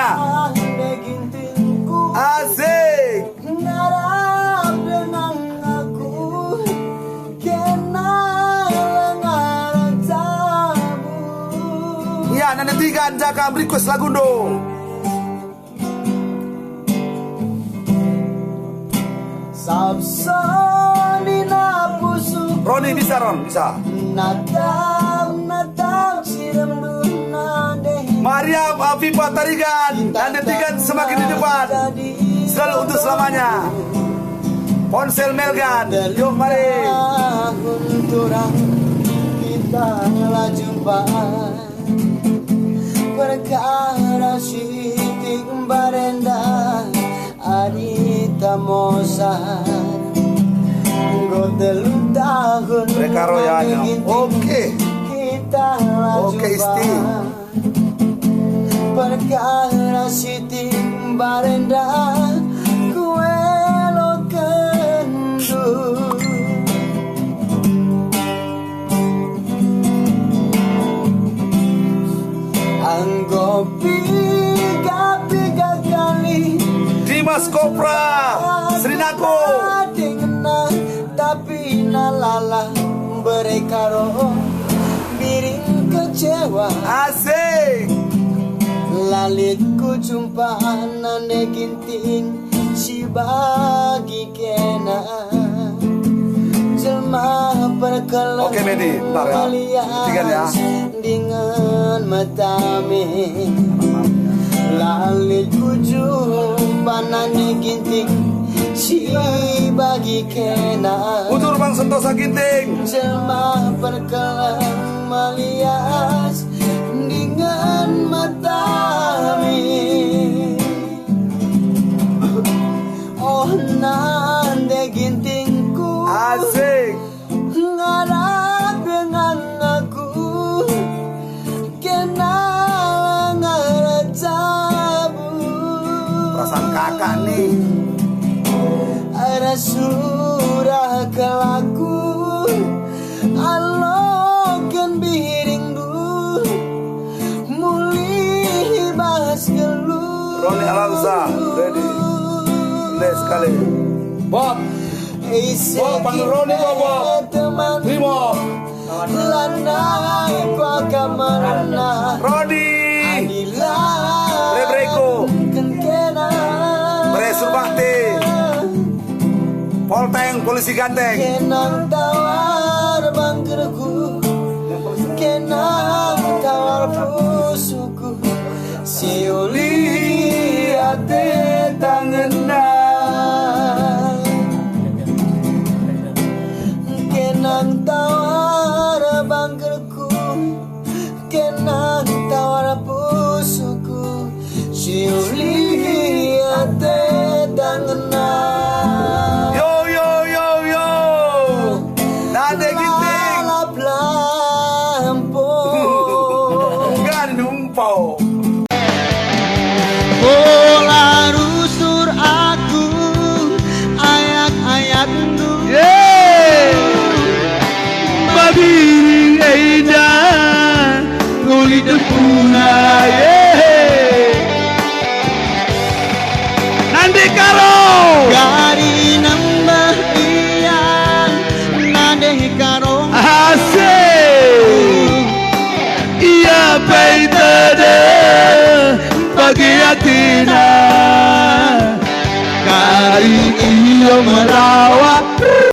mana? Asik. Ya, nanti kan jaga request lagu do. Roni bisa, Ron, bisa. Maria Afifa Tarigan, nanti kan semakin di depan, selalu untuk selamanya. Ponsel Melgan, yuk mari. Kita jumpa perkara sitik barenda adita mosa godelu tahun mereka royanya. Oke, Isti. Perkara sitik barenda kue lo kendu anggo piga kali Dimas Kopra Srinako tapi nalala berekaro biring kecewa asik lalitku jumpa nane ginting si bagi kena jelma perkelan. Oke Medi, bentar ya. Tiga ya. Dengan matame lalitku jumpa nane ginting si bagi kena utur Bang Sentosa Ginting jelma perkelan malias dengan matami oh nande gintingku asik ngarap dengan aku kenal ngaracabu perasaan kakak nih ada surah kelaku alokan biring du muli bahas gelu Roni Alamsa ready les sekali Bob panggil Roni Bob Rimo landai ku akan mana Rodi Lebreko Beresur Bakti Polteng polisi ganteng kenang tawar bangkerku kenang tawar pusuku siuli ate tangena kenang tawar bangkerku kenang tawar pusuku siuli ate tangena bola rusur aku ayak-ayakmu babiring edan kulit puna nanti karo gari nambah iyan nade karo asik iya baitade bagi atina kari iyo merawat